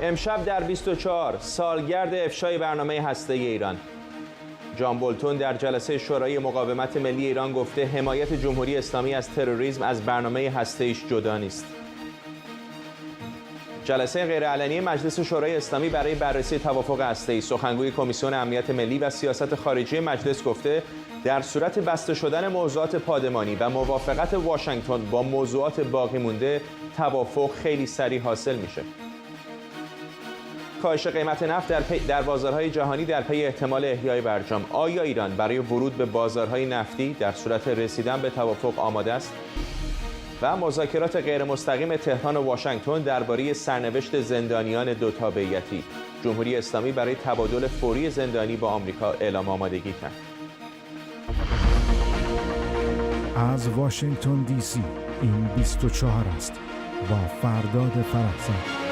امشب در 24 سالگرد افشای برنامه هسته‌ای ایران. جان بولتون در جلسه شورای مقاومت ملی ایران گفته حمایت جمهوری اسلامی از تروریسم از برنامه هسته‌ایش جدا نیست. جلسه غیرعلنی مجلس شورای اسلامی برای بررسی توافق هسته‌ای، سخنگوی کمیسیون امنیت ملی و سیاست خارجی مجلس گفته در صورت بسته شدن موضوعات پادمانی و موافقت واشنگتن با موضوعات باقی مونده توافق خیلی سریع حاصل میشه. کاهش قیمت نفت در بازارهای جهانی در پی احتمال احیای برجام. آیا ایران برای ورود به بازارهای نفتی در صورت رسیدن به توافق آماده است؟ و مذاکرات غیر مستقیم تهران و واشنگتن درباره سرنوشت زندانیان دو تابعیتی. جمهوری اسلامی برای تبادل فوری زندانی با آمریکا اعلام آمادگی کرد. از واشنگتن دی سی این 24 است با فرداد فرحزاد.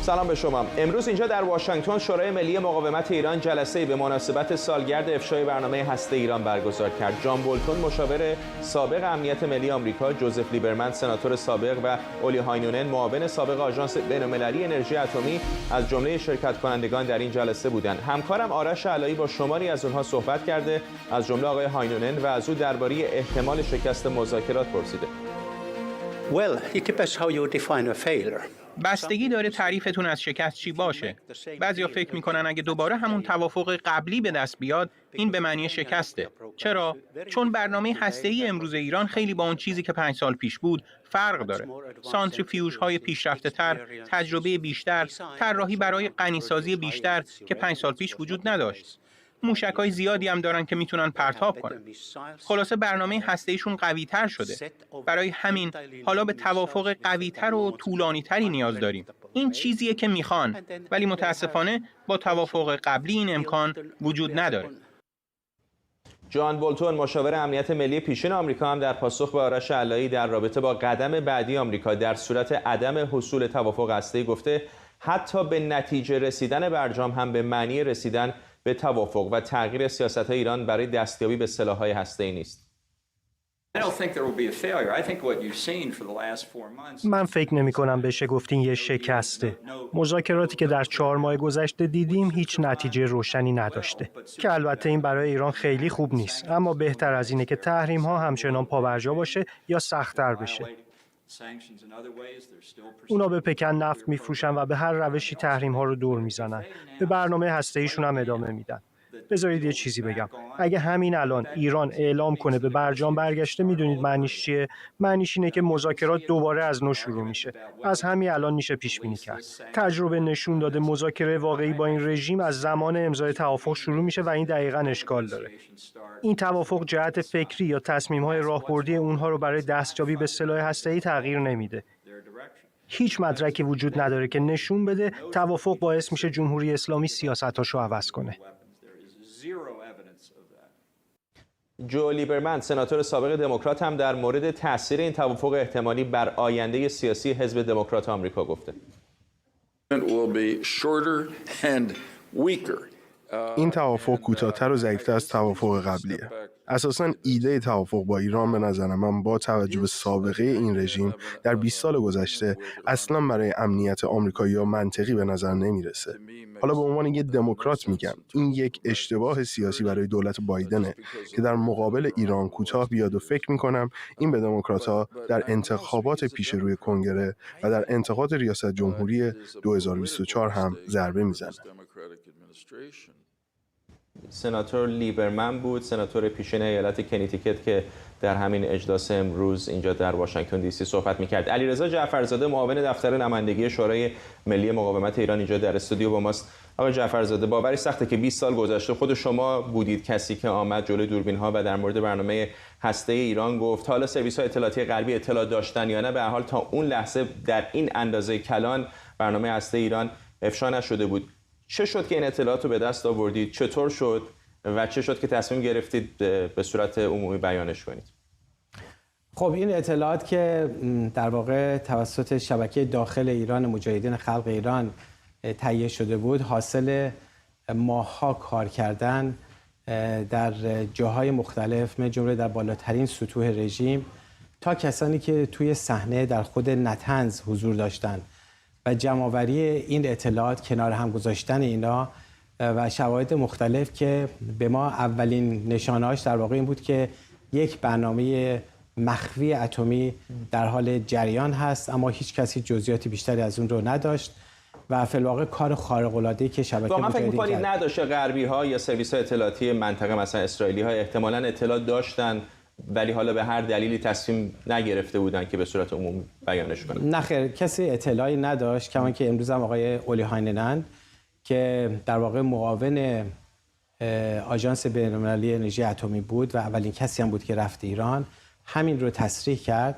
سلام به شما. امروز اینجا در واشنگتن شورای ملی مقاومت ایران جلسه‌ای به مناسبت سالگرد افشای برنامه هسته ایران برگزار کرد. جان بولتون مشاور سابق امنیت ملی آمریکا، جوزف لیبرمن سناتور سابق و اولی هاینونن معاون سابق آژانس بین‌المللی انرژی اتمی از جمله شرکت کنندگان در این جلسه بودند. همکارم آرش علایی با شماری از اونها صحبت کرده، از جمله آقای هاینونن و از او درباره احتمال شکست مذاکرات پرسیده. Well, it depends how you define a failure. بستگی داره تعریفتون از شکست چی باشه. بعضیا فکر میکنن اگه دوباره همون توافق قبلی به دست بیاد، این به معنی شکسته. چرا؟ چون برنامه هسته‌ای امروز ایران خیلی با اون چیزی که 5 سال پیش بود فرق داره. سانتریفیوژهای پیشرفته‌تر، تجربه بیشتر، طراحی برای غنیسازی بیشتر که 5 سال پیش وجود نداشت. موشک‌های زیادی هم دارن که میتونن پرتاب کنن. خلاصه برنامه هسته‌ایشون قوی‌تر شده. برای همین حالا به توافق قوی‌تر و طولانی‌تری نیاز داریم. این چیزیه که میخوان، ولی متاسفانه با توافق قبلی این امکان وجود نداره. جان بولتون مشاور امنیت ملی پیشین آمریکا هم در پاسخ به آرش علایی در رابطه با قدم بعدی آمریکا در صورت عدم حصول توافق هسته‌ای گفته حتی به نتیجه رسیدن برجام هم به معنی رسیدن به توافق و تغییر سیاست‌های ایران برای دستیابی به سلاح‌های هسته‌ای نیست. من فکر نمی‌کنم بشه گفتین یه شکسته. مذاکراتی که در 4 ماه گذشته دیدیم هیچ نتیجه روشنی نداشته. که البته این برای ایران خیلی خوب نیست، اما بهتر از اینه که تحریم‌ها همچنان پابرجا باشه یا سخت‌تر بشه. اونا به پکن نفت میفروشن و به هر روشی تحریم ها رو دور میزنن. به برنامه هسته‌ایشون هم ادامه میدن. بذارید یه چیزی بگم. اگه همین الان ایران اعلام کنه به برجام برگشته، میدونید معنیش چیه؟ معنیش اینه که مذاکرات دوباره از نو شروع میشه. از همین الان میشه پیش بینی کرد. تجربه نشون داده مذاکره واقعی با این رژیم از زمان امضای توافق شروع میشه و این دقیقاً اشکال داره. این توافق جهت فکری یا تصمیم‌های راهبردی اونها رو برای دستیابی به سلاح هسته‌ای تغییر نمیده. هیچ مدرکی وجود نداره که نشون بده توافق باعث میشه جمهوری اسلامی سیاستاشو عوض کنه. جو لیبرمن سناتور سابق دموکرات هم در مورد تاثیر این توافق احتمالی بر آینده سیاسی حزب دموکرات آمریکا گفته. این توافق کوتاه‌تر و ضعیف‌تر از توافق قبلیه. اساساً ایده توافق با ایران به نظر من با توجه به سابقه این رژیم در 20 سال گذشته اصلاً برای امنیت آمریکایی‌ها منطقی به نظر نمیرسه. حالا به عنوان یک دموکرات میگم این یک اشتباه سیاسی برای دولت بایدنه که در مقابل ایران کوتاه بیاد و فکر میکنم این به دموکرات‌ها در انتخابات پیش روی کنگره و در انتخابات ریاست جمهوری 2024 هم ضربه میزنه. سناتور لیبرمن بود، سناتور پیشین ایالت کنیتیکت که در همین اجلاس امروز اینجا در واشنگتن دی سی صحبت می‌کرد. علیرضا جعفرزاده معاون دفتر نمایندگی شورای ملی مقاومت ایران اینجا در استودیو با ماست. آقای جعفرزاده، باوری سخته که 20 سال گذشته خود شما بودید کسی که آمد جلوی دوربین‌ها و در مورد برنامه هسته‌ای ایران گفت. حالا سرویس‌های اطلاعاتی غربی اطلاع داشتن یا نه، به هر حال تا اون لحظه در این اندازه کلان برنامه هسته‌ای ایران افشا نشده بود. چه شد که این اطلاعات رو به دست آوردید؟ چطور شد و چه شد که تصمیم گرفتید به صورت عمومی بیانش کنید؟ خب این اطلاعات که در واقع توسط شبکه داخل ایران مجاهدین خلق ایران تهیه شده بود، حاصل ماه‌ها کار کردن در جاهای مختلف، من جمله در بالاترین سطوح رژیم تا کسانی که توی صحنه در خود نطنز حضور داشتند و جمع‌آوری این اطلاعات، کنار هم گذاشتن اینا و شواهد مختلف که به ما اولین نشانه‌هاش در واقع این بود که یک برنامه مخفی اتمی در حال جریان هست، اما هیچ کسی جزئیات بیشتری از اون رو نداشت و فی الواقع کار خارق‌العاده‌ای که شبکه واقعا فکر مجاهدین می‌کنید کرد. نداشته غربی‌ها یا سرویس‌های اطلاعاتی منطقه مثلا اسرائیلی‌ها احتمالاً اطلاع داشتن ولی حالا به هر دلیلی تصمیم نگرفته بودن که به صورت عمومی بیانش کنن؟ نه خیر، کسی اطلاعی نداشت، کما که امروز هم آقای اولی هایننن که در واقع معاون آژانس بین‌المللی انرژی اتمی بود و اولین کسی هم بود که رفت ایران، همین رو تصریح کرد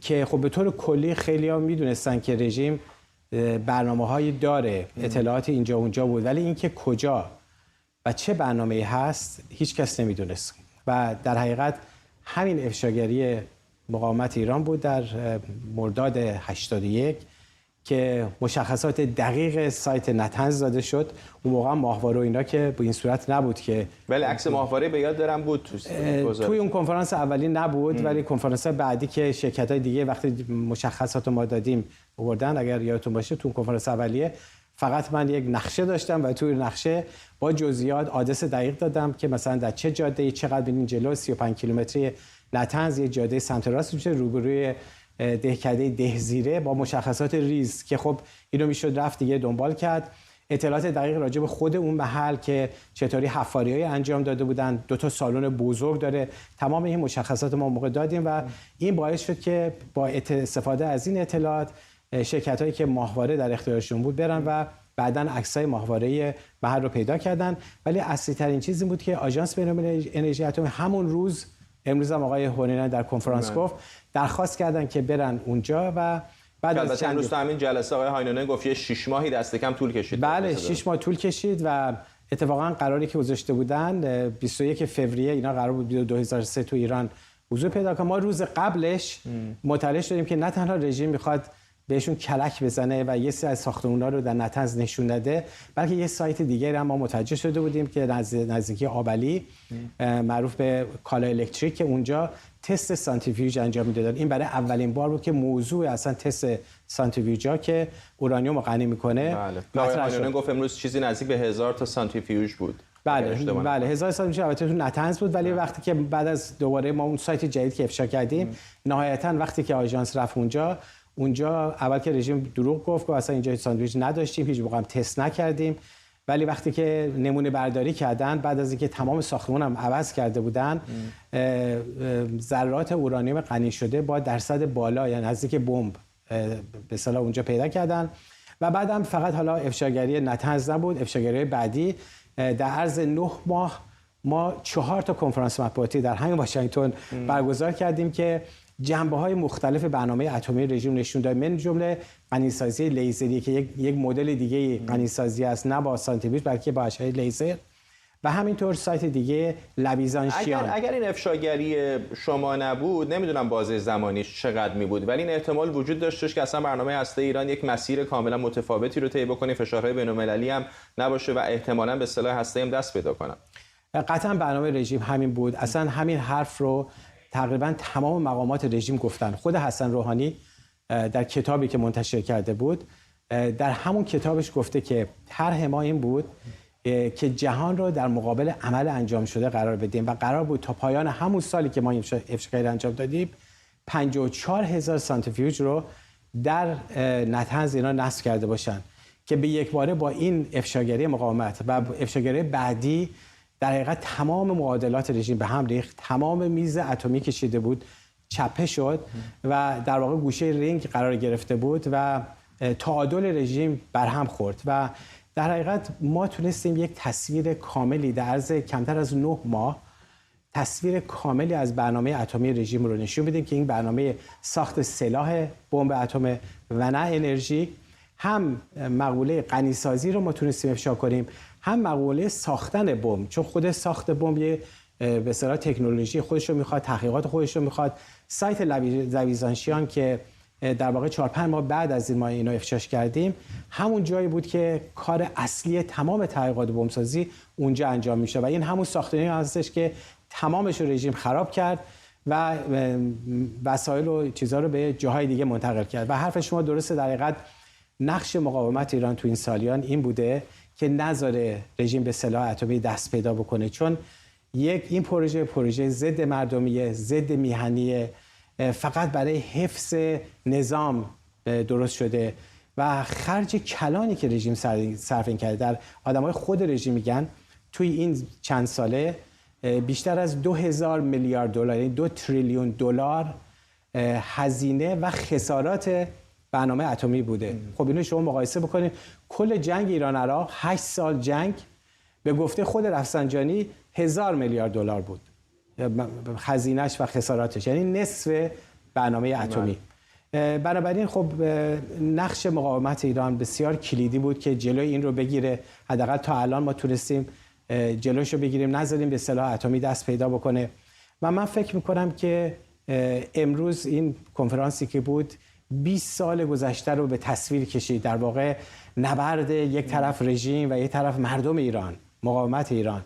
که خب به طور کلی خیلی‌ها می‌دونستن که رژیم برنامه‌هایی داره، اطلاعات اینجا اونجا بود، ولی اینکه کجا و چه برنامه‌ای هست هیچ کس نمی‌دونست و در حقیقت همین افشاگری مقاومت ایران بود در مرداد 81 که مشخصات دقیق سایت نتنز داده شد. اون موقع ماهواره و اینا که به این صورت نبود که، ولی عکس ماهواره به یاد دارم بود توی اون کنفرانس اولی نبود ولی کنفرانس بعدی که شرکت‌های دیگه وقتی مشخصات رو ما دادیم آوردن، اگر یادتون باشه تو کنفرانس اولیه فقط من یک نقشه داشتم و توی نقشه با جزئیات آدرس دقیق دادم که مثلا در چه جاده‌ای چقدر برین جلو، 35 کیلومتری نتنز یک جاده سمت راست میشه روبروی دهکده دهزیره با مشخصات ریز که خب اینو میشد رفت دیگه دنبال کرد. اطلاعات دقیق راجع به خود اون محل که چطوری حفاری‌های انجام داده بودن، 2 تا سالن بزرگ داره، تمام این مشخصات ما موقع دادیم و این باعث شد که با استفاده از این اطلاعات شرکت‌هایی که ماهواره در اختیارشون بود برن و بعداً عکسای ماهواره محل رو پیدا کردن. ولی اصلی ترین چیز این بود که آژانس بین‌المللی انرژی اتمی همون روز، امروز هم آقای هونینن در کنفرانس گفت، درخواست کردن که برن اونجا و بعد از چند روز همین جلسه آقای هایننن گفت یه 6 ماهی دست کم طول کشید. بله 6 ماه طول کشید و اتفاقا قراری که گذاشته بودن 21 فوریه اینا قرار بود 2003 تو ایران حضور پیدا کنه. ما روز قبلش مطلع شدیم که نه تنها رژیم میخواد بهشون کلک بزنه و یه سری از ساختمونا رو در نتنز نشون داده، بلکه یه سایت دیگه هم ما متوجه شده بودیم که نزدیکی آبلی معروف به کالا الکتریک که اونجا تست سانتریفیوژ انجام میدادن. این برای اولین بار بود که موضوع اصلا تست سانتریفیوژا که اورانیوم رو غنی میکنه. بله. هایننن گفت امروز چیزی نزدیک به 1000 تا سانتریفیوژ بود. بله 1000 سانتریفیوژ البته تو نتنز بود، ولی وقتی که بعد از دوباره ما اون سایت جدید که افشا کردیم نهایتا وقتی که آژانس رفت اونجا اول که رژیم دروغ گفت که اصلا اینجا ساندویچ نداشتیم، هیچ موقع هم تست نکردیم، ولی وقتی که نمونه برداری کردن بعد از اینکه تمام ساختمون هم عوض کرده بودن ذرات اورانیوم غنی شده با درصد بالا یعنی نزدیک بمب به اصطلاح اونجا پیدا کردن و بعدم فقط حالا افشاگری نتنز نبود، افشاگری بعدی در عرض 9 ماه ما 4 تا کنفرانس مطبوعاتی در همین واشنگتن برگزار کردیم که جنبه‌های مختلف برنامه اتمی رژیم نشون داد، من جمله غنیسازی لیزری که یک مدل دیگه غنیسازی است، نه با سانتریفیوژ بلکه با اشعه لیزر و همینطور سایت دیگه لویزانشیان. اگر این افشاگری شما نبود نمیدونم بازه زمانیش چقدر می بود، ولی این احتمال وجود داشتش که اصلا برنامه هسته ایران یک مسیر کاملا متفاوتی رو طی بکنه، فشارهای بین‌المللی هم نباشه و احتمالاً به سلاح هسته هم دست پیدا کنه. قطعا برنامه رژیم همین بود، اصلا همین حرف رو تقریبا تمام مقامات رژیم گفتن. خود حسن روحانی در کتابی که منتشر کرده بود در همون کتابش گفته که طرح ما این بود که جهان رو در مقابل عمل انجام شده قرار بدیم و قرار بود تا پایان همون سالی که ما افشاگری انجام دادیم 54,000 سانتریفیوژ رو در نتنز اینا نصب کرده باشن که به یک باره با این افشاگری مقاومت و افشاگری بعدی در حقیقت تمام معادلات رژیم به هم ریخت، تمام میز اتمی که چیده بود چپه شد و در واقع گوشه رینگ قرار گرفته بود و تعادل رژیم برهم خورد و در حقیقت ما تونستیم یک تصویر کاملی در عرض کمتر از 9 ماه تصویر کاملی از برنامه اتمی رژیم رو نشون بدیم که این برنامه ساخت سلاح بمب اتم و نه انرژی، هم مقوله غنیسازی رو ما تونستیم افشا کنیم، هم مقوله ساختن بمب، چون خود ساخت بمب یه به اصطلاح تکنولوژی خودش رو میخواد، تحقیقات خودش رو میخواد. سایت لویزانشیان که در واقع 4-5 ماه بعد از این ما اینو افشاش کردیم همون جایی بود که کار اصلی تمام تحقیقات بمبسازی اونجا انجام میشه و این همون ساختمانی هستش که تمامش رو رژیم خراب کرد و وسایل و چیزها رو به جاهای دیگه منتقل کرد و حرف شما درسته. در حقیقت نقش مقاومت ایران تو این سالیان این بوده که نذاره رژیم به سلاح اتمی دست پیدا بکنه، چون این پروژه ضد مردمیه، ضد میهنیه، فقط برای حفظ نظام درست شده و خرج کلانی که رژیم صرف کرده. در آدمای خود رژیم میگن توی این چند ساله بیشتر از 2000 میلیارد دلار، یعنی 2 تریلیون دلار هزینه و خسارات برنامه اتمی بوده. خب اینو شما مقایسه بکنید، کل جنگ ایران عراق 8 سال جنگ به گفته خود رفسنجانی 1000 میلیارد دلار بود هزینه‌اش و خساراتش، یعنی نصف برنامه اتمی. بنابراین خب نقش مقاومت ایران بسیار کلیدی بود که جلوی این رو بگیره. حداقل تا الان ما تونستیم جلوش رو بگیریم، نذاریم به سلاح اتمی دست پیدا بکنه. و من فکر میکنم که امروز این کنفرانسی که بود 20 سال گذشته رو به تصویر کشید. در واقع نبرد یک طرف رژیم و یک طرف مردم ایران، مقاومت ایران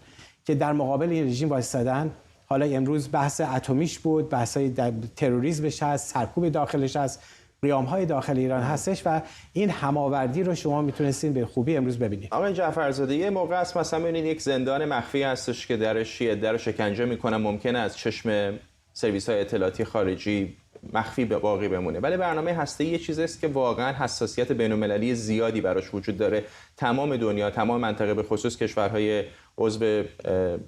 که در مقابل این رژیم وایسادن. حالا امروز بحث اتمیش بود، بحث‌های تروریسمش هست، سرکوب داخلش هست، قیام‌های داخل ایران هستش و این هماوردی رو شما میتونستین به خوبی امروز ببینید. آقای جعفرزاده، یه موقع است مثلا ببینید یک زندان مخفی هستش که درش در رو شکنجه میکنن، ممکنه از چشم سرویس‌های اطلاعاتی خارجی مخفی باقی بمونه، ولی برنامه هسته‌ای یه چیزی است که واقعا حساسیت بین‌المللی زیادی براش وجود داره. تمام دنیا، تمام منطقه، به خصوص کشورهای عضو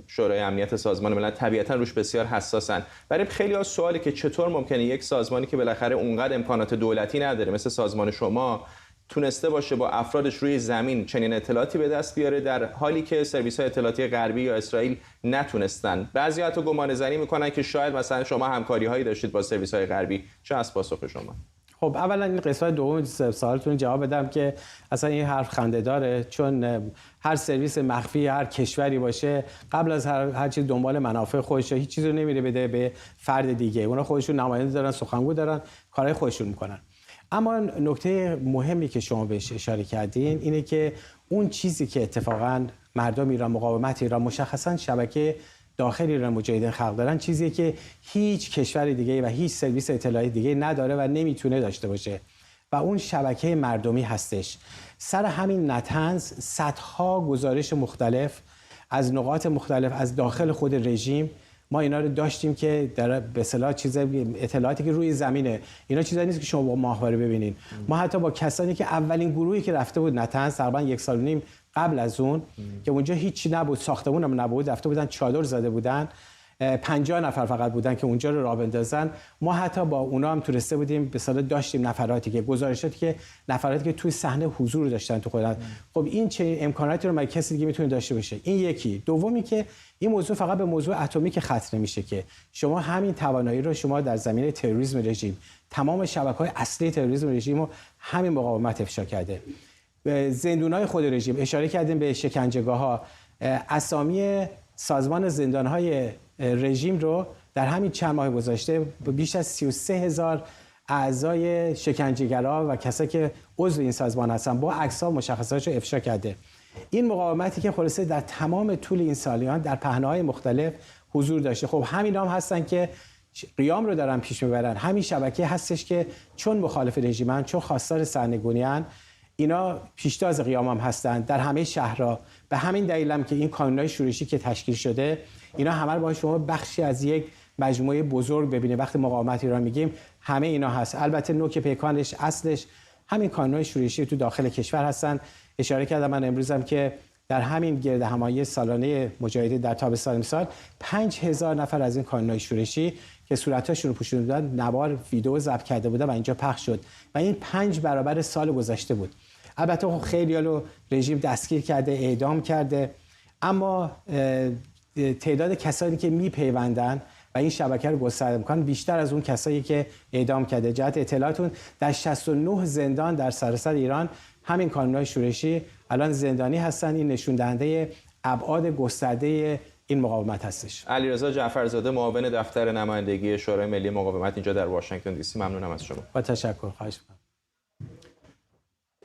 شورای امنیت سازمان ملل طبیعتاً روش بسیار حساسن. برای خیلی‌ها سوالی که چطور ممکنه یک سازمانی که بالاخره اونقدر امکانات دولتی نداره مثل سازمان شما تونسته باشه با افرادش روی زمین چنین اطلاعاتی به دست بیاره، در حالی که سرویس‌های اطلاعاتی غربی یا اسرائیل نتونستن. بعضی حتی گمانه‌زنی میکنن که شاید مثلا شما همکاری‌هایی داشتید با سرویس‌های غربی. چه از پاسخ شما؟ خب اولا این قسمت دوم سوالتون جواب بدم که اصلا این حرف خنده‌داره، چون هر سرویس مخفی هر کشوری باشه قبل از هر چیز دنبال منافع خودشه، هیچ چیزی رو نمیره بده به فرد دیگه. اونا خودشون نماینده دارن، سخنگو دارن، کارهای خودشون میکنن. اما نکته مهمی که شما بهش اشاره کردین اینه که اون چیزی که اتفاقاً مردم ایران، مقاومت ایران، مشخصاً شبکه داخل ایران مجاهدین خلق دارن، چیزی که هیچ کشور دیگه و هیچ سرویس اطلاعاتی دیگه نداره و نمیتونه داشته باشه و اون شبکه مردمی هستش. سر همین نطنز صدها گزارش مختلف از نقاط مختلف از داخل خود رژیم ما اینا رو داشتیم که در به اصطلاح اطلاعاتی که روی زمینه. اینا چیزایی نیست که شما با ماهواره ببینین. ما حتی با کسانی که اولین گروهی که رفته بود نطنز تقریبا 1.5 سال قبل از اون که اونجا هیچی نبود، ساختمون هم نبود، رفته بودن چادر زده بودن، 50 نفر فقط بودن که اونجا رو راه بندازن. ما حتی با اونا هم تونسته بودیم به اصطلاح داشتیم نفراتی که توی صحنه حضور داشتن تو خودن. خب این چه امکاناتی رو مگه کسی دیگه میتونه داشته باشه؟ این یکی. دومی که این موضوع فقط به موضوع اتمی که ختم نمیشه، که شما همین توانایی رو شما در زمینه تروریسم رژیم، تمام شبکه‌های اصلی تروریسم رژیم رو همین مقاومت افشا کرده. زندان‌های خود رژیم اشاره کردیم به شکنجهگاه‌ها، اسامی سازمان زندان‌های رژیم رو در همین چند ماه گذشته بیش از 33,000 اعضای شکنجهگرا و کسایی که عضو این سازمان هستن با عکس‌ها مشخصاتش رو افشا کرده. این مقاومتی که خلاصه در تمام طول این سالیان در پهنه‌های مختلف حضور داشته. خب همین هم هستن که قیام رو دارن پیش میبرن. همین شبکه هستش که چون مخالف رژیمن، چون خواستار سرنگونیان، اینا پیشتاز قیام هم هستن در همه شهرها. به همین دلیل هم که این کانون‌های شورشی که تشکیل شده، اینا همه رو با شما بخشی از یک مجموعه بزرگ ببینید. وقتی مقاومت ایران میگیم همه اینا هست. البته نوک پیکانش، اصلش همین کانون‌های شورشی تو داخل کشور هستن. اشاره کردم من امروزم که در همین گرد همایی سالانه مجاهدین در تابستان امسال 5000 نفر از این کانون‌های شورشی که صورتاشون رو پوشونده بودن نوار ویدیو ضبط کرده بودن و اینجا پخش شد و این 5 برابر سال گذشته بود. البته خیلی‌ها رو رژیم دستگیر کرده، اعدام کرده، اما تعداد کسانی که میپیوندن و این شبکه رو گسترده میکنن بیشتر از اون کسایی که اعدام کرده. جهت اطلاعاتون در 69 زندان در سراسر ایران همین کانون‌های شورشی الان زندانی هستن. این نشون دهنده ابعاد گسترده این مقاومت هستش. علیرضا جعفرزاده، معاون دفتر نمایندگی شورای ملی مقاومت اینجا در واشنگتن دی سی، ممنونم از شما. با تشکر. خواهش می‌کنم.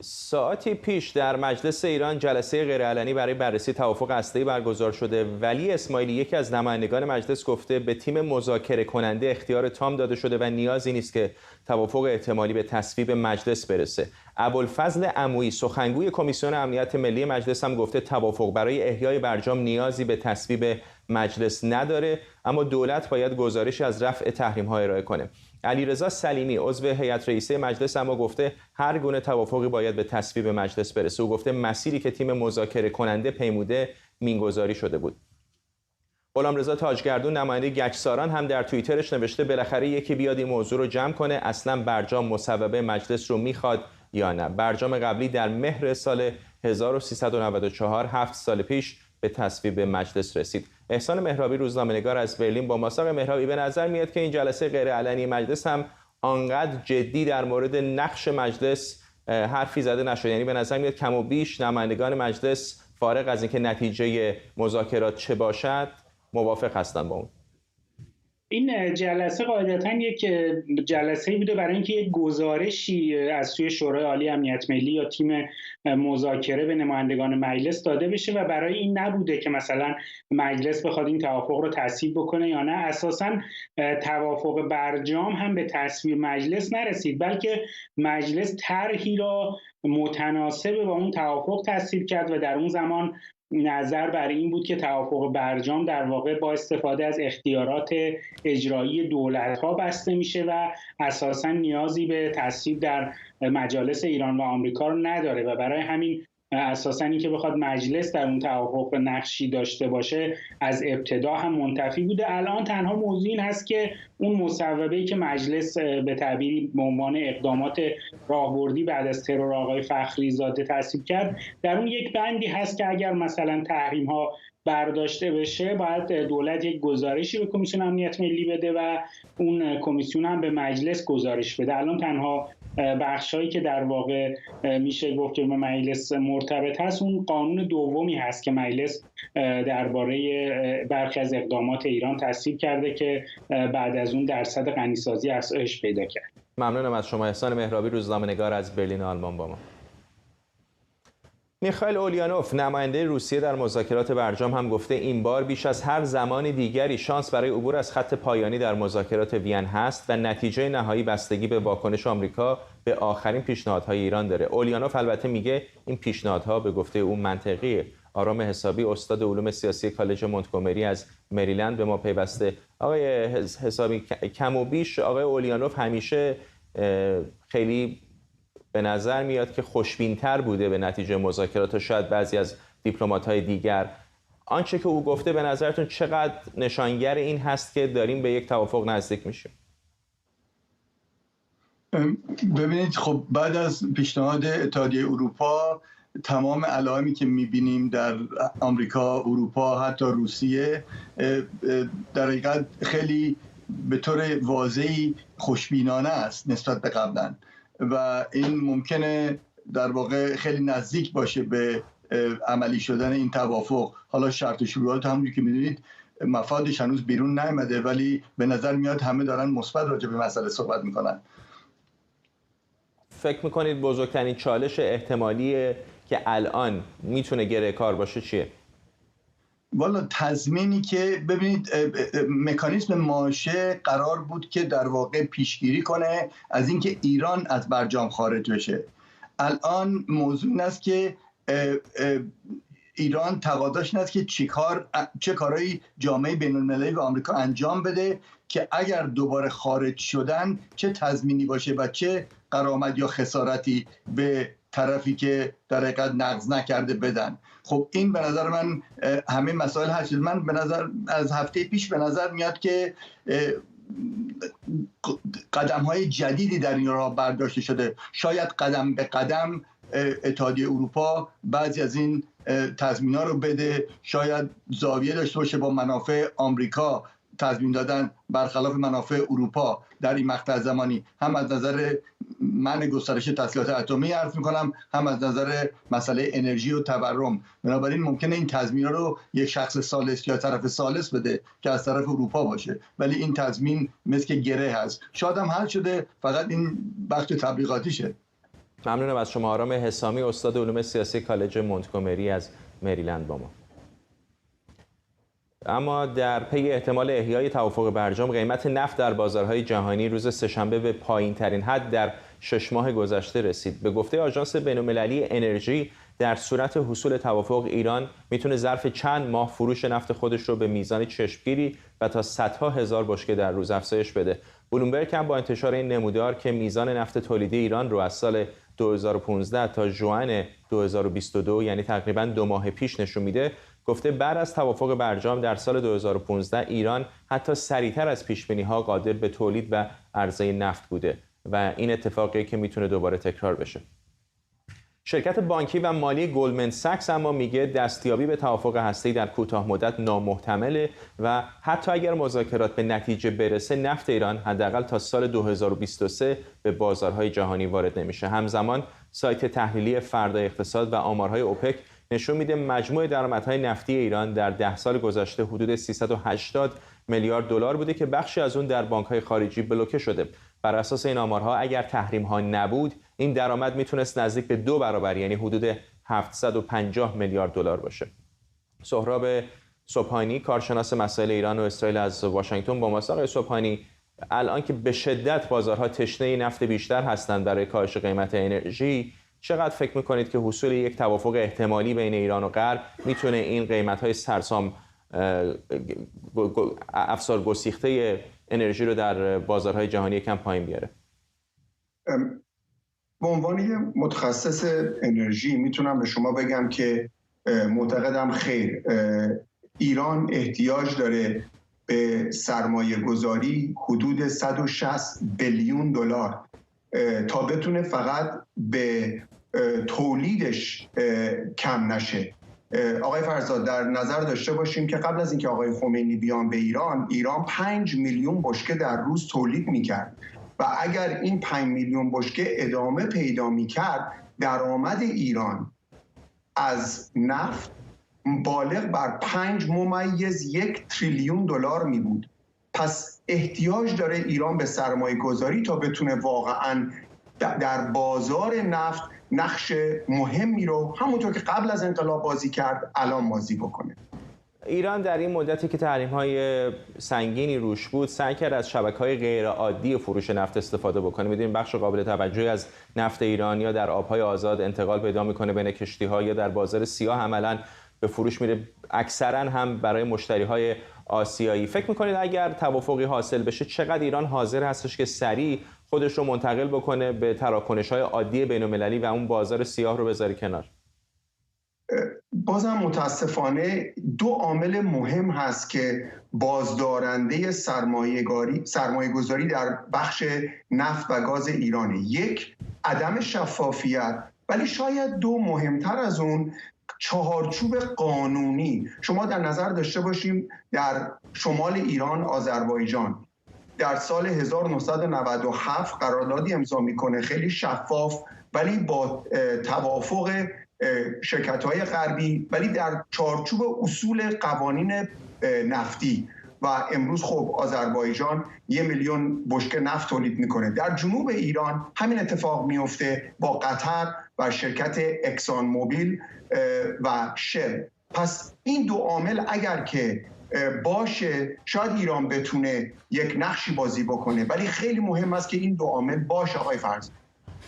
ساعتی پیش در مجلس ایران جلسه غیرعلنی برای بررسی توافق هسته‌ای برگزار شده. ولی اسماعیلی یکی از نمایندگان مجلس گفته به تیم مذاکره کننده اختیار تام داده شده و نیازی نیست که توافق احتمالی به تصویب مجلس برسه. ابوالفضل عمویی سخنگوی کمیسیون امنیت ملی مجلس هم گفته توافق برای احیای برجام نیازی به تصویب مجلس نداره، اما دولت باید گزارشی از رفع تحریم‌ها ارائه کنه. علیرضا سلیمی عضو هیئت رئیسه مجلس اما گفته هر گونه توافقی باید به تصویب مجلس برسه. او گفته مسیری که تیم مذاکره کننده پیموده مینگذاری شده بود. غلامرضا تاجگردون نماینده گچساران هم در توییترش نوشته بالاخره یکی بیاد این موضوع رو جمع کنه، اصلا برجام مصوبه مجلس رو میخواد یا نه. برجام قبلی در مهر سال 1394 7 سال پیش به تصویب مجلس رسید. احسان مهرابی روزنامه‌نگار از برلین با ماساق مهرابی به نظر میاد که این جلسه غیرعلنی مجلس هم آنقدر جدی در مورد نقش مجلس حرفی زده نشد. یعنی به نظر میاد کم و بیش نمایندگان مجلس فارغ از اینکه نتیجه مذاکرات چه باشد موافق هستند با اون. این جلسه قاعدتاً یک جلسه‌ای بوده برای اینکه یک گزارشی از سوی شورای عالی امنیت ملی یا تیم مذاکره به نمایندگان مجلس داده بشه و برای این نبوده که مثلا مجلس بخواد این توافق رو تصویب بکنه یا نه. اساساً توافق برجام هم به تصویب مجلس نرسید، بلکه مجلس طرحی را متناسب با اون توافق تصویب کرد و در اون زمان نظر بر این بود که توافق برجام در واقع با استفاده از اختیارات اجرایی دولت‌ها بسته میشه و اساساً نیازی به تصویب در مجالس ایران و آمریکا رو نداره و برای همین اساساً این که بخواد مجلس در اون توافق نقشی داشته باشه از ابتدا هم منتفی بوده. الان تنها موضوع این هست که اون مصوبه‌ای که مجلس به تعبیری به عنوان اقدامات راهبردی بعد از ترور آقای فخری زاده تصویب کرد، در اون یک بندی هست که اگر مثلا تحریم‌ها برداشته بشه باید دولت یک گزارشی به کمیسیون امنیت ملی بده و اون کمیسیون هم به مجلس گزارش بده. الان تنها بخشایی که در واقع میشه گفت که به مجلس مرتبط هست اون قانون دومی هست که مجلس درباره برخی از اقدامات ایران تصویب کرده که بعد از اون درصد غنیسازی افزایش پیدا کرد. ممنونم از شما. احسان مهرابی روزنامه‌نگار از برلین آلمان با ما. میخائیل اوليانوف نماینده روسیه در مذاکرات برجام هم گفته این بار بیش از هر زمان دیگری شانس برای عبور از خط پایانی در مذاکرات وین هست و نتیجه نهایی بستگی به واکنش آمریکا به آخرین پیشنهادهای ایران داره. اوليانوف البته میگه این پیشنهادها به گفته او منطقیه. آرام حسابی استاد علوم سیاسی کالج مونتگومری از مریلند به ما پیوسته. آقای حسابی کم و بیش آقای اوليانوف همیشه خیلی به نظر میاد که خوشبین‌تر بوده به نتیجه مذاکرات و شاید بعضی از دیپلمات‌های دیگر. آنچه که او گفته به نظرتون چقدر نشانگر این هست که داریم به یک توافق نزدیک میشیم؟ ببینید خب بعد از پیشنهاد اتحادیه اروپا تمام علائمی که می‌بینیم در آمریکا، اروپا، حتی روسیه در حقیقت خیلی به طور واضحی خوشبینانه است نسبت به قبلا و این ممکنه در واقع خیلی نزدیک باشه به عملی شدن این توافق. حالا شرط و شروطات همونجوری که می‌دونید مفادش هنوز بیرون نیامده ولی به نظر میاد همه دارن مثبت راجع به مسئله صحبت میکنن. فکر میکنید بزرگترین چالش احتمالی که الان میتونه گره کار باشه چیه؟ والا تضمینی که ببینید مکانیزم ماشه قرار بود که در واقع پیشگیری کنه از اینکه ایران از برجام خارج بشه. الان موضوع این است که ایران تقاضاش این است که چه کارهایی جامعه بین‌المللی و آمریکا انجام بده که اگر دوباره خارج شدن چه تضمینی باشه و چه غرامت یا خسارتی به طرفی که در حقیقت نقض نکرده بدن. خب این به نظر من همه مسائل هست. من به نظر از هفته پیش به نظر میاد که قدم‌های جدیدی در این راه برداشته شده. شاید قدم به قدم اتحادیه اروپا بعضی از این تضمین‌ها رو بده، شاید زاویه داشته باشه با منافع آمریکا تضمین دادن برخلاف منافع اروپا در این مقطع زمانی، هم از نظر منع گسترش تسلیحات اتمی عرض میکنم، هم از نظر مسئله انرژی و تورم. بنابراین ممکنه این تضمین رو یک شخص ثالث یا طرف ثالث بده که از طرف اروپا باشه، ولی این تضمین مثل که گره هست. شاید هم حل شده، فقط این بخش تبلیغاتیشه. ممنونم از شما. آرام حسامی، استاد علوم سیاسی کالج مونتگومری از مریلند با ما. اما در پی احتمال احیای توافق برجام، قیمت نفت در بازارهای جهانی روز سه‌شنبه به پایین‌ترین حد در 6 ماه گذشته رسید. به گفته آژانس بین‌المللی انرژی، در صورت حصول توافق، ایران میتونه ظرف چند ماه فروش نفت خودش رو به میزان چشمگیری و تا صدها هزار بشکه در روز افزایش بده. بلومبرگ هم با انتشار این نمودار که میزان نفت تولیدی ایران رو از سال 2015 تا ژوئن 2022، یعنی تقریباً 2 ماه پیش، نشون میده. گفته بعد از توافق برجام در سال 2015 ایران حتی سریعتر از پیش‌بینی‌ها قادر به تولید و عرضه نفت بوده و این اتفاقی که میتونه دوباره تکرار بشه. شرکت بانکی و مالی گلدمن ساکس اما میگه دستیابی به توافق هسته‌ای در کوتاه مدت نامحتمله و حتی اگر مذاکرات به نتیجه برسه، نفت ایران حداقل تا سال 2023 به بازارهای جهانی وارد نمیشه. همزمان سایت تحلیلی فردا اقتصاد و آمارهای اوپک نشون میده مجموع درآمدهای نفتی ایران در 10 سال گذشته حدود 380 میلیارد دلار بوده که بخشی از اون در بانک‌های خارجی بلوکه شده. بر اساس این آمارها اگر تحریم‌ها نبود، این درآمد میتونست نزدیک به 2 برابر، یعنی حدود 750 میلیارد دلار باشه. سهراب صبحانی، کارشناس مسائل ایران و اسرائیل از واشنگتن با ماست. آقای صبحانی، الان که به شدت بازارها تشنه نفت بیشتر هستند برای کاهش قیمت انرژی، چقدر فکر میکنید که حصول یک توافق احتمالی بین ایران و غرب میتونه این قیمت‌های سرسام افزار گسیخته انرژی رو در بازارهای جهانی کم پایین بیاره؟ به عنوان یه متخصص انرژی میتونم به شما بگم که معتقدم خیر. ایران احتیاج داره به سرمایه گذاری حدود 160 بیلیون دلار تا بتونه فقط به تولیدش کم نشه. آقای فرزاد، در نظر داشته باشیم که قبل از اینکه آقای خمینی بیان به ایران 5 میلیون بشکه در روز تولید میکرد و اگر این 5 میلیون بشکه ادامه پیدا میکرد، درآمد ایران از نفت بالغ بر 5.1 تریلیون دلار می بود. پس احتیاج داره ایران به سرمایه گذاری تا بتونه واقعاً در بازار نفت نقش مهمی رو همونطور که قبل از انقلاب بازی کرد الان بازی بکنه. ایران در این مدتی که تحریم‌های سنگینی روش بود، سعی کرد از شبکه‌های غیرعادی فروش نفت استفاده بکنه. می‌دونیم بخش قابل توجهی از نفت ایران یا در آب‌های آزاد انتقال پیدا می‌کنه بین کشتی‌ها یا در بازار سیاه عملاً به فروش میره، اکثراً هم برای مشتری‌های آسیایی. فکر می‌کنید اگر توافقی حاصل بشه، چقدر ایران حاضر هستش که سریع خودش رو منتقل بکنه به تراکنش‌های عادی بین‌المللی و اون بازار سیاه رو بذاره کنار؟ بازم متاسفانه 2 عامل مهم هست که بازدارنده سرمایه‌گذاری در بخش نفت و گاز ایرانه. 1، عدم شفافیت، ولی شاید 2 مهمتر از اون، چهارچوب قانونی. شما در نظر داشته باشیم در شمال ایران، آذربایجان در سال 1997 قراردادی امضا میکنه خیلی شفاف، ولی با توافق شرکت‌های غربی، ولی در چارچوب اصول قوانین نفتی. و امروز خب آذربایجان 1 میلیون بشکه نفت تولید میکنه. در جنوب ایران همین اتفاق میفته با قطر و شرکت اکسان موبیل و شل. پس این 2 عامل اگر که باشه، شاید ایران بتونه یک نقشی بازی بکنه، ولی خیلی مهم است که این 2 عامل باشه. آقای فرض،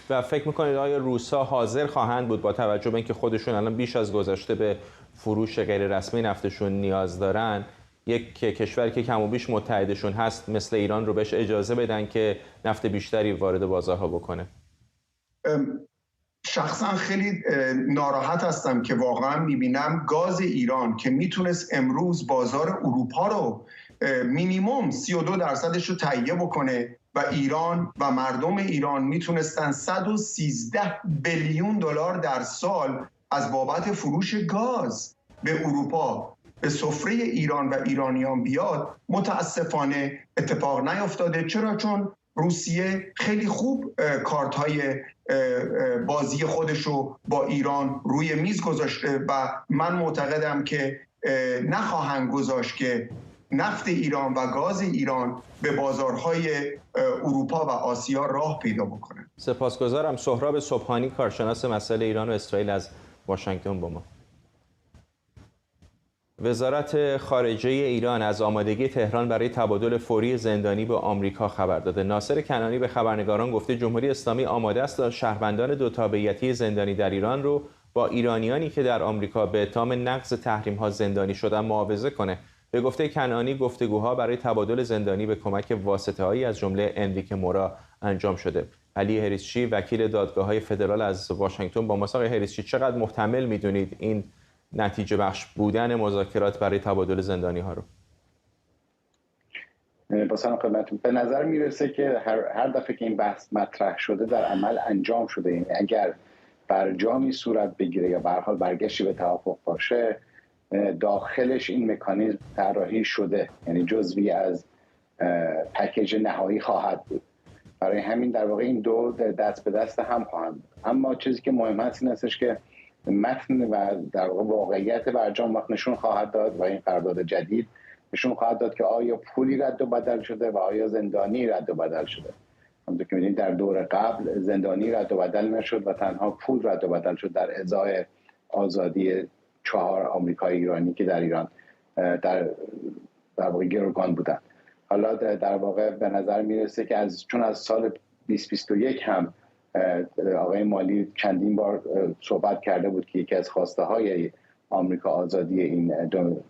و فکر میکنید آیا روس‌ها حاضر خواهند بود با توجه به اینکه خودشون الان بیش از گذشته به فروش غیر رسمی نفتشون نیاز دارن، یک کشوری که کم و بیش متحدشون هست مثل ایران رو بهش اجازه بدن که نفت بیشتری وارد بازارها بکنه؟ شخصا خیلی ناراحت هستم که واقعا میبینم گاز ایران که میتونست امروز بازار اروپا رو مینیمم 32% رو تهیه بکنه و ایران و مردم ایران میتونستن 113 بیلیون دلار در سال از بابت فروش گاز به اروپا به سفره ایران و ایرانیان بیاد، متاسفانه اتفاق نیفتاده. چرا؟ چون روسیه خیلی خوب کارت‌های بازی خودش رو با ایران روی میز گذاشته و من معتقدم که نخواهند گذاشت که نفت ایران و گاز ایران به بازارهای اروپا و آسیا راه پیدا بکنه. سپاسگزارم. سهراب صبحانی، کارشناس مسائل ایران و اسرائیل از واشنگتن با ما. وزارت خارجه ایران از آمادگی تهران برای تبادل فوری زندانی به آمریکا خبر داده. ناصر کنعانی به خبرنگاران گفته جمهوری اسلامی آماده است تا شهروندان دو تابعیتی زندانی در ایران رو با ایرانیانی که در آمریکا به اتهام نقض تحریم‌ها زندانی شدن معاوضه کنه. به گفته کنعانی گفتگوها برای تبادل زندانی به کمک واسطه‌هایی از جمله انریک مورا انجام شده. علی هریسچی، وکیل دادگاه‌های فدرال از واشنگتن با ما. آقای هریسچی، چقدر محتمل می‌دونید این نتیجه بخش بودن مذاکرات برای تبادل زندانی ها رو؟ با سلام خدمتتون. به نظر میرسه که هر دفعه که این بحث مطرح شده در عمل انجام شده. یعنی اگر برجامی صورت بگیره یا به هر حال برگشتی به توافق باشه، داخلش این مکانیزم طراحی شده، یعنی جزوی از پکیج نهایی خواهد بود. برای همین در واقع این دو دست به دست هم خواهند بود. اما چیزی که مهم است این هستش که متن و در واقع واقعیت برجام وقت نشون خواهد داد و این قرارداد جدید نشون خواهد داد که آیا پولی رد و بدل شده و آیا زندانی رد و بدل شده. همونطور که می‌بینید در دور قبل زندانی رد و بدل نشد و تنها پول رد و بدل شد در ازای آزادی 4 آمریکایی ایرانی که در ایران در واقع گروگان بودند. حالا در واقع به نظر میرسه که چون از سال 2021 هم آقای مالی چندین بار صحبت کرده بود که یکی از خواسته های آمریکا آزادی این دو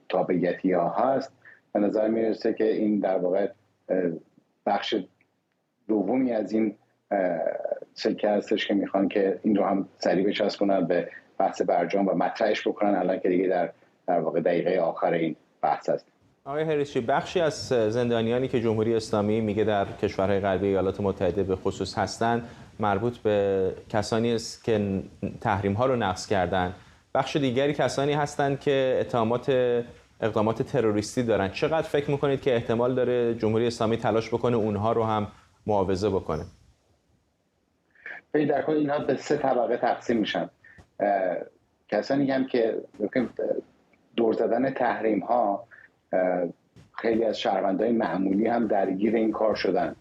تابعیتی ها هست، به نظر میرسه که این در واقع بخش دومی از این سکه هستش که میخوان که این رو هم سریع بچسبونن به بحث برجام و مطرحش بکنن الان که دیگه در واقع دقیقه آخر این بحث هست. آقای هریسچی، بخشی از زندانیانی که جمهوری اسلامی میگه در کشورهای غربی ایالات متحده به خصوص هستند مربوط به کسانی است که تحریم ها رو نقض کردن. بخش دیگری کسانی هستند که اقدامات تروریستی دارن. چقدر فکر میکنید که احتمال داره جمهوری اسلامی تلاش بکنه اونها رو هم معاوضه بکنه؟ در کل اینها به 3 طبقه تقسیم میشن. کسانی هم که دور زدن تحریم ها، خیلی از شهروندای معمولی هم درگیر این کار شدن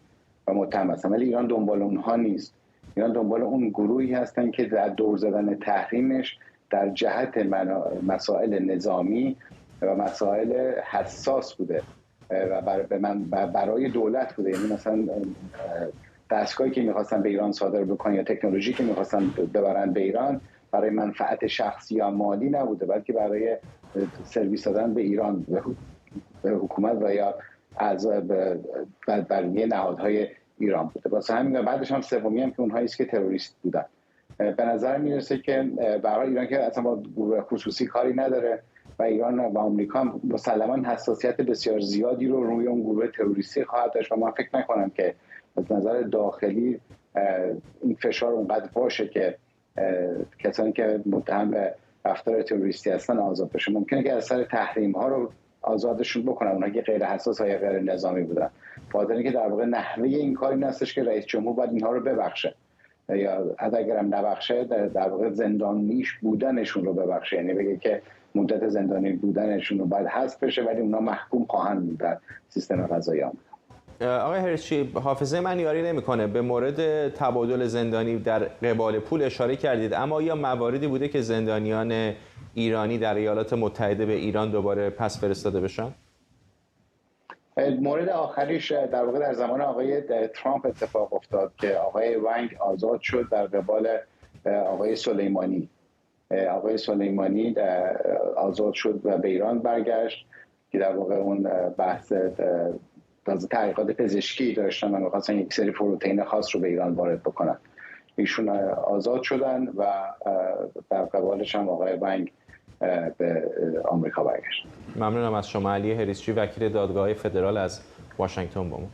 و متهم هستن، ولی ایران دنبال اونها نیست. ایران دنبال اون گروهی هستن که در دور زدن تحریمش در جهت مسائل نظامی و مسائل حساس بوده و برای دولت بوده. یعنی مثلا دستگاهی که میخواستن به ایران صادر بکنن یا تکنولوژی که میخواستن ببرن به ایران برای منفعت شخصی یا مالی نبوده، بلکه برای سرویس دادن به ایران، به حکومت و یا برای نهادهای ایران بوده. واسه همین بعدش هم سومی هم که اونهایی است که تروریست بودن. به نظر میرسه که برای ایران که اصلا با گروه خصوصی کاری نداره و ایران و آمریکا مسلماً حساسیت بسیار زیادی رو روی اون گروه تروریستی خواهد داشت و من فکر نکنم که از نظر داخلی این فشار اونقدر باشه که کسانی که متهم به رفتار تروریستی هستن آزاد بشه. ممکنه که اثر تحریم ها رو آزادشون بکنن، اونها که غیر حساس یا غیر نظامی بودن. فاضله که در واقع نحوه این کاری نستش که رئیس جمهور باید اینها رو ببخشه یا اگرم نبخشه در واقع زندانیش بودنشون رو ببخشه، یعنی بگه که مدت زندانی بودنشون رو باید حذف بشه ولی اونها محکوم خواهند بود در سیستم قضایی آمریکا. آقای هریسچی، حافظه من یاری نمیکنه، به مورد تبادل زندانی در قبال پول اشاره کردید، اما یا مواردی بوده که زندانیان ایرانی در ایالات متحده به ایران دوباره پس فرستاده بشن؟ مورد آخریش در واقع در زمان آقای ترامپ اتفاق افتاد که آقای ونگ آزاد شد در قبال آقای سلیمانی. آقای سلیمانی آزاد شد و به ایران برگشت که در واقع اون بحث تحقیقات پزشکی داشتن و می‌خواستن یک سری پروتئین خاص رو به ایران وارد بکنن. ایشون آزاد شدن و در قبالش هم آقای ونگ به آمریکا برگشت. ممنونم از شما. علی هریسچی، وکیل دادگاه فدرال از واشنگتن با ما.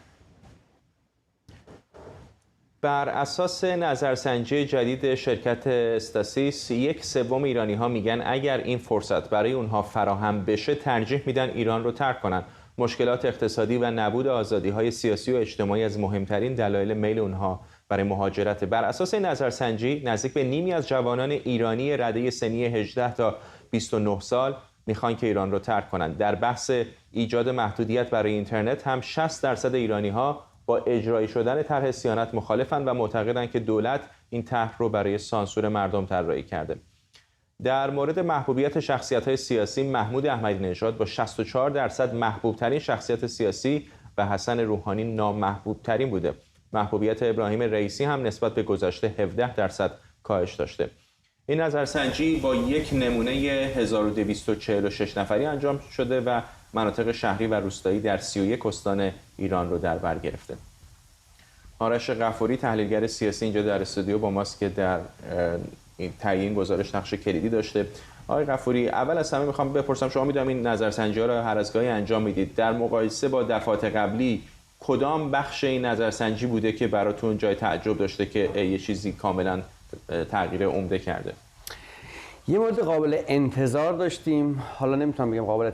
بر اساس نظرسنجی جدید شرکت استاسیس، 1/3 ایرانی‌ها میگن اگر این فرصت برای اونها فراهم بشه ترجیح میدن ایران رو ترک کنن. مشکلات اقتصادی و نبود آزادی‌های سیاسی و اجتماعی از مهمترین دلایل میل اونها برای مهاجرت. بر اساس نظرسنجی نزدیک به نیمی از جوانان ایرانی رده سنی 18 تا 29 سال میخوان که ایران رو ترک کنند. در بحث ایجاد محدودیت برای اینترنت هم 60% ایرانی‌ها با اجرایی شدن طرح صیانت مخالفند و معتقدند که دولت این طرح رو برای سانسور مردم طراحی کرده. در مورد محبوبیت شخصیت‌های سیاسی، محمود احمدی نژاد با 64% محبوب‌ترین شخصیت سیاسی و حسن روحانی نامحبوب‌ترین بوده. محبوبیت ابراهیم رئیسی هم نسبت به گذشته 17% کاهش داشته. این نظرسنجی با یک نمونه 1246 نفری انجام شده و مناطق شهری و روستایی در 31 استان ایران رو در بر گرفته. آرش غفوری تحلیلگر سیاسی اینجا در استودیو با ماست که در تعیین گزارش نقش کلیدی داشته. آقای غفوری، اول از همه میخوام بپرسم، شما میدونم این نظرسنجی‌ها رو هر از گاهی انجام میدید، در مقایسه با دفعات قبلی کدام بخش این نظرسنجی بوده که براتون جای تعجب داشته که یه چیزی کاملا تغییر عمده کرده؟ یه مورد قابل انتظار داشتیم، حالا نمیتونم بگم قابل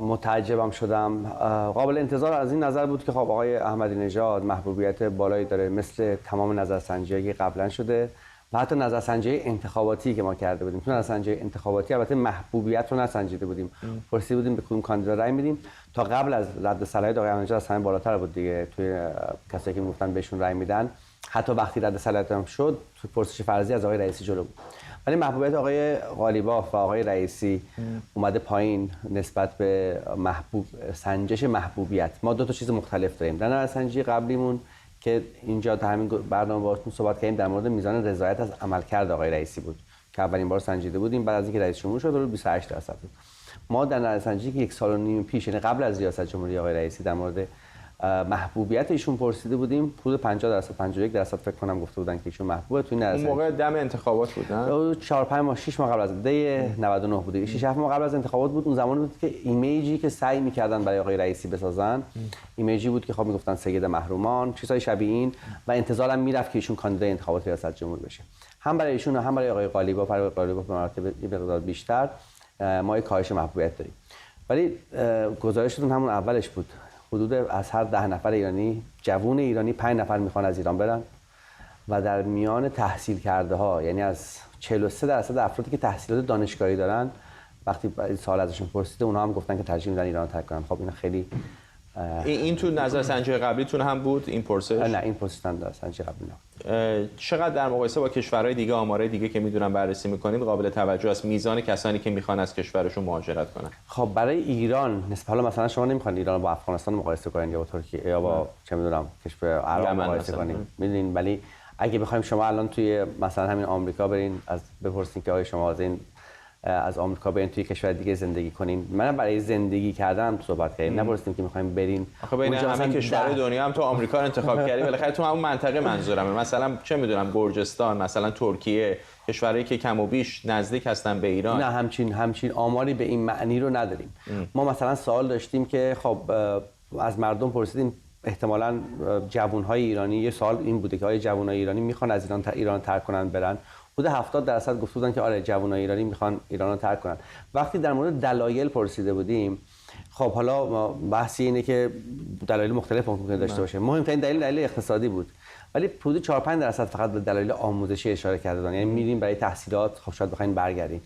متعجبم شدم. قابل انتظار از این نظر بود که خب آقای احمدی نژاد محبوبیت بالایی داره مثل تمام نظرسنجی‌هایی که قبلا شده و حتی نظرسنجی انتخاباتی که ما کرده بودیم. تو نظرسنجی انتخاباتی البته محبوبیت رو نسنجیده بودیم، پرسیده بودیم به کدوم کاندیدا رأی میدیم. تا قبل از رد صلاحیت آقای احمدی نژاد از همه بالاتر بود دیگه، توی کسایی که میگفتن بهشون رأی میدن. حتی وقتی رد صلاحیت هم شد تو پرسش فرضی از آقای رئیسی جلو بود. ولی محبوبیت آقای قالیباف و آقای رئیسی اومده پایین نسبت به سنجش محبوبیت. ما دو تا چیز مختلف داریم. در نظرسنجی قبلیمون که اینجا در همین برنامه باهاتون صحبت کردیم در مورد میزان رضایت از عملکرد آقای رئیسی بود که اولین بار سنجیده بودیم بعد از اینکه رئیس جمهور شد، رو 28% بود. ما در نظرسنجی که 1.5 سال پیش، یعنی قبل از ریاست جمهوری آقای رئیسی، در مورد محبوبیت ایشون پرسیده بودیم، حدود 50%، 51% فکر کنم گفته بودن که ایشون محبوبه. تو این اون موقع دم انتخابات بود نه؟ 4-5 ماه 6 ماه قبل از دی 99 بود. 6-7 ماه قبل از انتخابات بود. اون زمانی بود که ایمیجی که سعی می‌کردن برای آقای رئیسی بسازن، ایمیجی بود که خب میگفتن سید محرومان، چیزای شبیه این، و انتظارم میرفت که ایشون کاندیدای انتخابات ریاست جمهوری بشه. هم برای ایشون و هم برای آقای قالیباف، به مراتب یه مقدار بیشتر ما یک کاهش محبوبیت داریم. ولی گزارشتون همون اولش بود، حدود از هر 10 نفر ایرانی، جوون ایرانی 5 نفر میخوان از ایران برن و در میان تحصیل کرده ها، یعنی از 43% افرادی که تحصیلات دانشگاهی دارن، وقتی سوال ازشون پرسیده اونها هم گفتن که ترجیح میدن ایران رو ترک کنن. خب این خیلی این تو نظرسنجی قبلیتون هم بود این پرسش؟ نه، این پرسش نظرسنجی قبلی نه. چقدر در مقایسه با کشورهای دیگه، آمارهای دیگه که میدونم بررسی میکنید، قابل توجه است میزان کسانی که میخوان از کشورشون مهاجرت کنن؟ خب برای ایران حالا مثلا شما نمیخوان ایران رو با افغانستان مقایسه کنین یا با ترکیه یا با چه میدونم کشور عرب مقایسه کنین، میدونین. ولی اگه بخوایم شما الان توی مثلا همین آمریکا برین از بپرسین که آقای شما از آمریکا برین توی کشور دیگه زندگی کنین، من برای زندگی کردن صحبت کردیم، نپرسیدیم که می‌خوایم برین آخه بین همه کشورهای دنیا هم تو آمریکا رو انتخاب کردی، بالاخره تو همون منطقه منظورمه، مثلا چه میدونم گرجستان، مثلا ترکیه، کشورهایی که کم و بیش نزدیک هستن به ایران. نه، همچین آماری به این معنی رو نداریم. ما مثلا سوال داشتیم که خب از مردم پرسیدیم احتمالاً جوان‌های ایرانی، یه سوال این بوده که آیا جوان‌های ایرانی میخوان از ایران ترک کنن برن؟ حدود 70% گفته بودن که آره جوانای ایرانی میخوان ایران رو ترک کنن. وقتی در مورد دلایل پرسیده بودیم، خب حالا بحثی اینه که دلایل مختلف ممکنه داشته باشه. مهمترین دلیل اقتصادی بود، ولی حدود 4-5% فقط به دلایل آموزشی اشاره کرده بودن، یعنی میریم برای تحصیلات، خب شاید بخواین برگردین.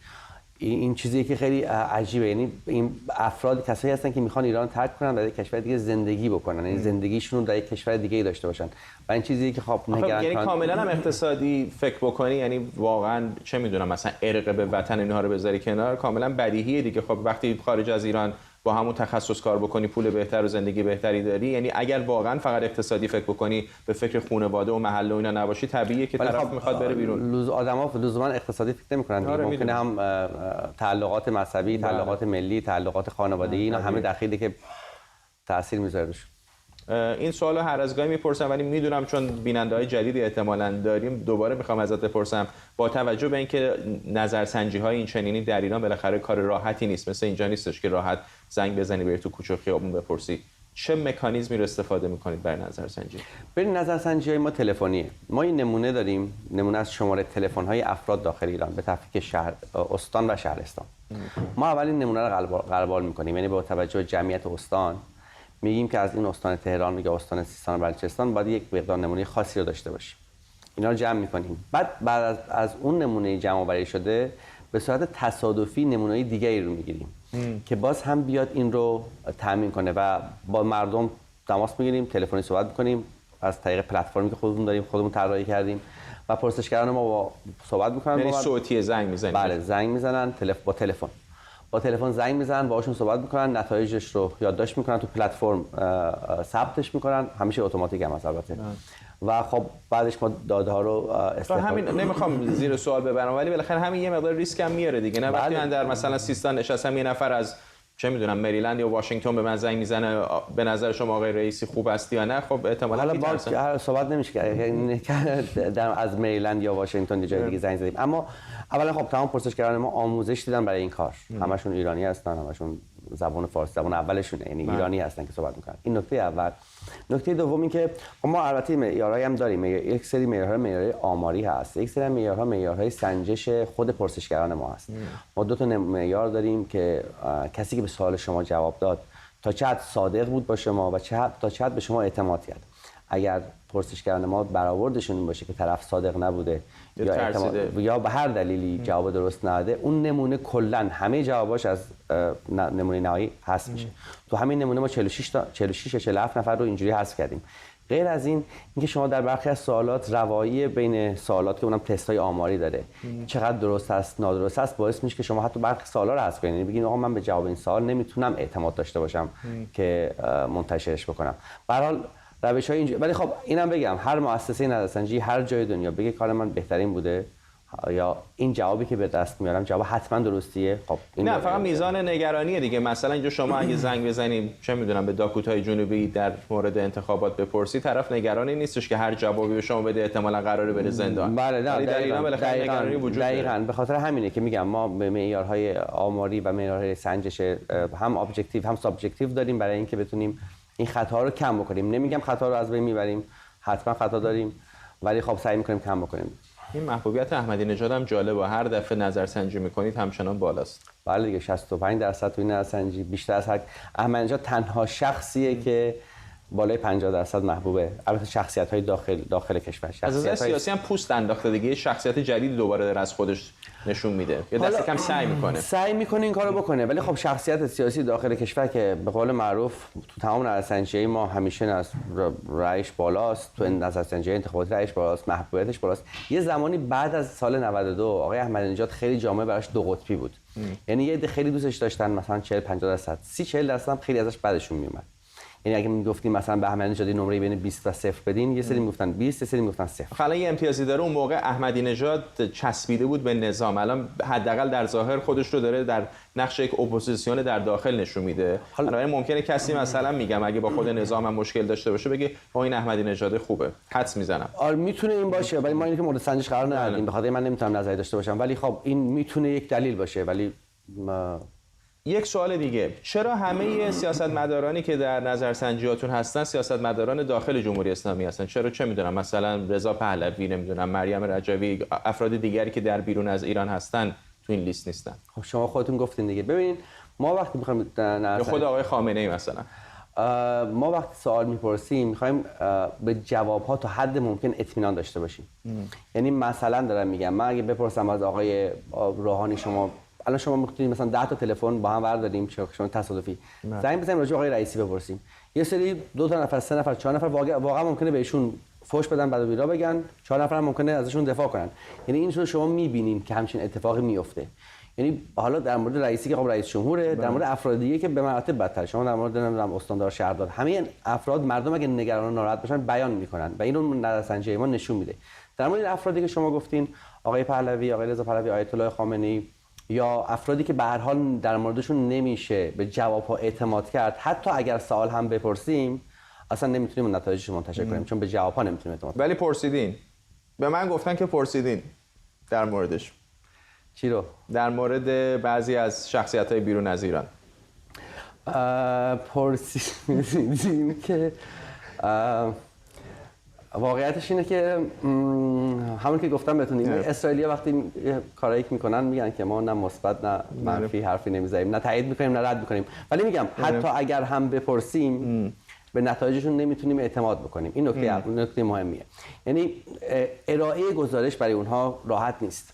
این چیزیه که خیلی عجیبه، یعنی این افراد کسایی هستن که میخوان ایران ترک کنن و در یک کشور دیگه زندگی بکنن، یعنی زندگیشون رو در یک کشور دیگه داشته باشن و این چیزیه که خب یعنی کاملا هم اقتصادی فکر بکنی، یعنی واقعا چه میدونم مثلا ارق به وطن اینها رو بذاری کنار، کاملا بدیهیه دیگه. خب وقتی خارج از ایران با همون تخصص کار بکنی، پول بهتر و زندگی بهتری داری، یعنی اگر واقعا فقط اقتصادی فکر بکنی، به فکر خانواده و محله و اینا نباشی، طبیعیه که طرف میخواد بره بیرون. آدم‌ها لزوما اقتصادی فکر نمی‌کنن، ممکنه هم تعلقات مذهبی، تعلقات ملی، تعلقات خانوادگی، اینا همه دخیلی که تاثیر میذاره روش. این سوالو هر از گاهی میپرسم، ولی میدونم چون بیننده‌های جدیدی احتمالاً داریم، دوباره میخوام ازت بپرسم. با توجه به اینکه نظرسنجی‌های این چنینی در ایران بالاخره کار راحتی نیست، مثل اینجا نیستش که راحت زنگ بزنی بری تو کوچه و خیابون بپرسی، چه مکانیزمی رو استفاده میکنید برای نظرسنجی؟ برای نظرسنجی‌های ما تلفنیه. ما این نمونه داریم، نمونه از شماره تلفن‌های افراد داخل ایران به تفکیک شهر، استان و شهرستان. ما اولین نمونه رو غربال می‌کنیم، یعنی با توجه به جمعیت استان میگیم که از این استان تهران یا استان سیستان و بلوچستان باید یک مقدار نمونه خاصی رو داشته باشیم. اینا رو جمع می‌کنیم. بعد از اون نمونه جمع آوری شده به صورت تصادفی نمونه‌های دیگری رو میگیریم که باز هم بیاد این رو تامین کنه و با مردم تماس میگیریم، تلفنی صحبت میکنیم از طریق پلتفرمی که خودمون داریم، خودمون طراحی کردیم و پرسشگران ما با صحبت میکنن. یعنی صوتی زنگ میزنید؟ بله، زنگ میزنن، با تلفن زنگ میزنن، باهاشون صحبت میکنن، نتایجش رو یادداشت میکنن، تو پلتفرم ثبتش میکنن، همیشه اتوماتیک هم هست البته. و خب بعدش ما داده ها رو استفاده همین نمیخوام زیر سوال ببرم ولی بالاخره همین یه مقدار ریسک هم میاره دیگه، نه؟ وقتی من در مثلا سیستان نشستم، یه نفر از چه میدونم مریلند یا واشنگتن به من زنگ میزنه، به نظر شما آقای رئیسی خوب هستی یا نه؟ خب احتمالاً حالا صحبت نمیشه که از مریلند یا واشنگتن یا جای دیگه زنگ زدیم، اما اولا خب تمام پرسشگران ما آموزش دیدن برای این کار، همشون ایرانی هستن، همشون زبان فارسی زبان اولشونه، یعنی ایرانی هستن که صحبت میکنن. این نکته اول. نکته دوم این که ما البته معیارایی هم داریم، یک سری معیارهای آماری هست، یک سری معیارهای سنجش خود پرسشگران ما هست. ما دو تا معیار داریم که کسی که به سوال شما جواب داد تا چه حد صادق بود با شما و تا چه حد به شما اعتماد کرد. اگر پرسشگران ما برآوردشون این باشه که طرف صادق نبوده یا به هر دلیلی جواب درست نداده، اون نمونه کلا همه جواباش از نمونه نهایی حذف میشه. تو همین نمونه ما 46 یا 47 نفر رو اینجوری حذف کردیم. غیر از اینکه شما در برخی از سوالات روایی بین سوالات که اونم تست‌های آماری داره، چقدر درست است نادرست است، باعث میشه که شما حتی برخی سوالا رو حذف کنید. یعنی بگین آقا من به جواب این سوال نمیتونم اعتماد داشته باشم که منتشرش بکنم. به هر حال روش‌های اینجوری. ولی خب اینم بگم هر مؤسسه نظرسنجی هر جای دنیا بگه کار من بهترین بوده یا این جوابی که به دست میارم جواب حتما درستیه، خب این نه فقط میزان نگرانیه دیگه. مثلا اینجا شما اگه زنگ بزنیم چه میدونم به داکوتای جنوبی در مورد انتخابات بپرسی، طرف نگرانی نیستش که هر جوابی به شما بده احتمالاً قراره بره زندان. بله در ایران بالاخره نگرانی وجود داره. دقیقاً به خاطر همینه که میگم ما به معیارهای آماری و معیارهای سنجش هم ابجکتیو هم سابجکتیو داریم برای اینکه بتونیم این خطاها رو کم بکنیم. نمیگم خطا رو از بین میبریم، حتما خطا داریم، ولی خب سعی میکنیم کم بکنیم. این محبوبیت احمدی نژاد هم جالبه، هر دفعه نظرسنجی میکنید همچنان بالاست. بله دیگه 65% تو این نظرسنجی، بیشتر از احمدی نژاد تنها شخصیه که بالای 50% محبوبه. البته شخصیت‌های داخل کشور، از نظر سیاسی هم پوست انداخته دیگه، شخصیت جدیدی دوباره داره از خودش نشون میده یا دست کم سعی میکنه این کارو بکنه. ولی خب شخصیت سیاسی داخل کشور که به قول معروف تو تمام نظرسنجی ما همیشه از رأیش بالاست، تو نظرسنجی انتخاباتی رأیش بالاست، محبوبیتش بالاست. یه زمانی بعد از سال 92 آقای احمدی نژاد خیلی جامعه براش دو قطبی بود. یعنی یه عده خیلی دوستش داشتن، مثلا 40-50%، 30-40% هم خیلی ازش بعدشون میومد. یعنی اگه میگفتیم مثلا به احمدی نژاد نمره بین 20 و 0 بدین، یه سری میگفتن 20، یه سری میگفتن 0. حالا یه امتیازی داره، اون موقع احمدی نژاد چسبیده بود به نظام، الان حداقل در ظاهر خودش رو داره در نقش یک اپوزیسیون در داخل نشون میده. حالا ممکنه کسی مثلا میگم اگه با خود نظام هم مشکل داشته باشه بگه این احمدی نژاد خوبه، حدس میزنم. آره میتونه این باشه، ولی ما اینو که مورد سنجش قرار ندادیم، بخاطر من نمیتونم نظری داشته باشم، ولی خب این میتونه یک دلیل باشه. ولی یک سوال دیگه، چرا همه سیاستمدارانی که در نظرسنجیاتون هستن سیاستمداران داخل جمهوری اسلامی هستن؟ چرا چه میدونم مثلا رضا پهلوی، نمیدونم مریم رجوی، افراد دیگری که در بیرون از ایران هستن تو این لیست نیستن؟ خب شما خودتون گفتین دیگه. ببینید ما وقتی میخوایم خود آقای خامنه‌ای مثلا ما وقتی سوال میپرسیم میخوایم به جوابها تا حد ممکن اطمینان داشته باشیم. یعنی مثلا دارم میگم من اگه بپرسم از آقای روحانی شما الان شما می‌خواید مثلا 10 تا تلفن با هم برداریم، شما تصادفی زنگ بزنیم راجع به آقای رئیسی بپرسیم، یه سری 2 تا نفر 3 نفر 4 نفر واقعا ممکنه بهشون فوش بدن، بعد بیرا بگن، 4 نفر هم ممکنه ازشون دفاع کنن. یعنی این رو شما می‌بینین که همچین اتفاقی میفته. یعنی حالا در مورد رئیسی که خب رئیس جمهوره، در مورد افراد دیگه که به مراتب بدتر، شما در مورد نمیدونم استاندار شهردار، همه افراد مردم اگه نگران و ناراحت باشن بیان میکنن و اینو نظرسنجی ما نشون میده. در مورد افرادی که شما گفتین آقای پهلوی، آقای رضا پهلوی، آیت الله خامنه‌ای یا افرادی که به هر حال در موردشون نمیشه به جوابها اعتماد کرد، حتی اگر سوال هم بپرسیم اصلا نمیتونیم نتایجش منتشر کنیم چون به جوابها نمیتونیم اعتماد کنیم. ولی پرسیدین، به من گفتن که پرسیدین در موردش. چی رو؟ در مورد بعضی از شخصیت‌های بیرون از ایران پرسیدیم که واقعیتش اینه که همون که گفتم بهتون، اسرائیلی‌ها وقتی کارایی میکنن میگن که ما نه مثبت نه منفی حرفی نمیزنیم، نه تایید میکنیم نه رد میکنیم، ولی میگم حتی اگر هم بپرسیم به نتایجشون نمیتونیم اعتماد بکنیم. این نکته مهمیه. یعنی ارائه گزارش برای اونها راحت نیست.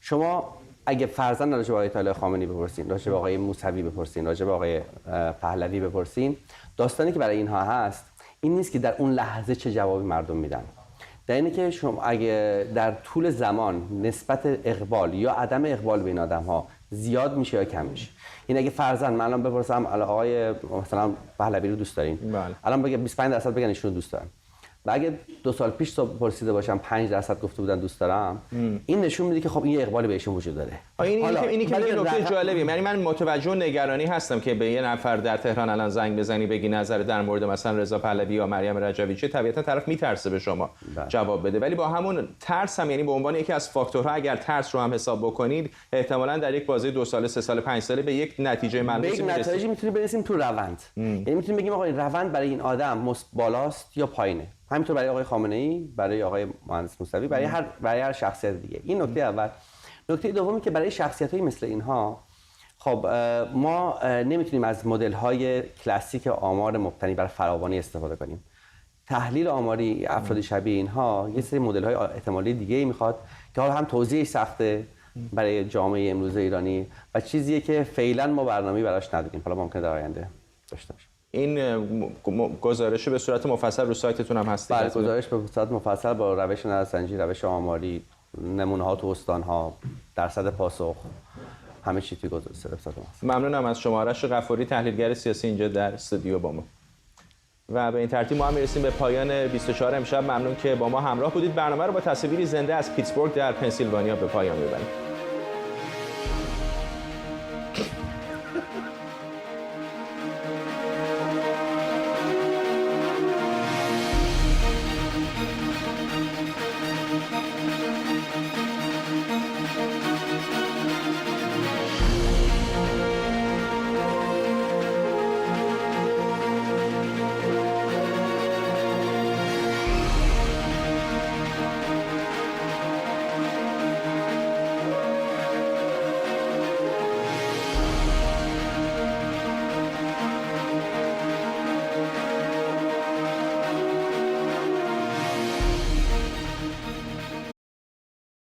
شما اگه فرضاً راجع به آقای طالع خامنه‌ای بپرسین، راجع به آقای موسوی بپرسین، راجع به آقای پهلوی بپرسین، داستانی که برای اینها هست این نیست که در اون لحظه چه جوابی مردم میدن. در اینه که شما اگه در طول زمان نسبت اقبال یا عدم اقبال به این آدم‌ها زیاد میشه یا کم میشه. این اگه فرضاً من الان بپرسم آقای مثلا پهلوی رو دوست دارین؟ بله. الان بگم 25% بگن ایشون رو دوست دارم. و اگه 2 سال پیش پرسیده باشم 5% گفته بودن دوست دارم، این نشون میده که خب این اقبالی بهشون وجود داره. اینی که نکته جالبیه. یعنی من متوجه و نگرانی هستم که به یه نفر در تهران الان زنگ بزنی بگی نظر در مورد مثلا رضا پهلوی یا مریم رجوی چه، طبیعتا طرف میترسه به شما جواب بده. ولی با همون ترس هم، یعنی به عنوان یکی از فاکتورها اگر ترس رو هم حساب بکنید، احتمالاً در یک بازه 2 ساله 3 ساله 5 ساله به یک نتیجه ملموسی میرسیم. نتایجی میتونیم برسیم تو روند. یعنی میتونیم بگیم آقا این روند برای این آدم بالاست یا پایینه. همینطور برای آقای خامنه‌ای، برای آقای مهندس موسوی، برای هر شخصیت دیگه. این نکته اول. نکته دومی که برای شخصیت‌های مثل اینها خب ما نمیتونیم از مدل‌های کلاسیک آمار مبتنی بر فراوانی استفاده کنیم. تحلیل آماری افراد شبیه اینها یه سری مدل‌های احتمالی دیگه‌ای میخواد که حالا هم توضیحش سخته برای جامعه امروز ایرانی و چیزیه که فعلا ما برنامه‌ای براش نداریم. حالا ممکنه در آینده داشته باشیم. این گزارش به صورت مفصل رو سایتتون هم هست؟ بله، گزارش به صورت مفصل با روش نظرسنجی، روش آماری، نمونه‌ها تو استان‌ها، درصد پاسخ، همه چی توی گزارش هست. ممنونم از شما آرش غفوری، تحلیلگر سیاسی اینجا در استودیو با ما. و به این ترتیب ما هم میرسیم به پایان 24 امشب. ممنون که با ما همراه بودید. برنامه رو با تصاویری زنده از پیتسبورگ در پنسیلوانیا به پایان میبریم.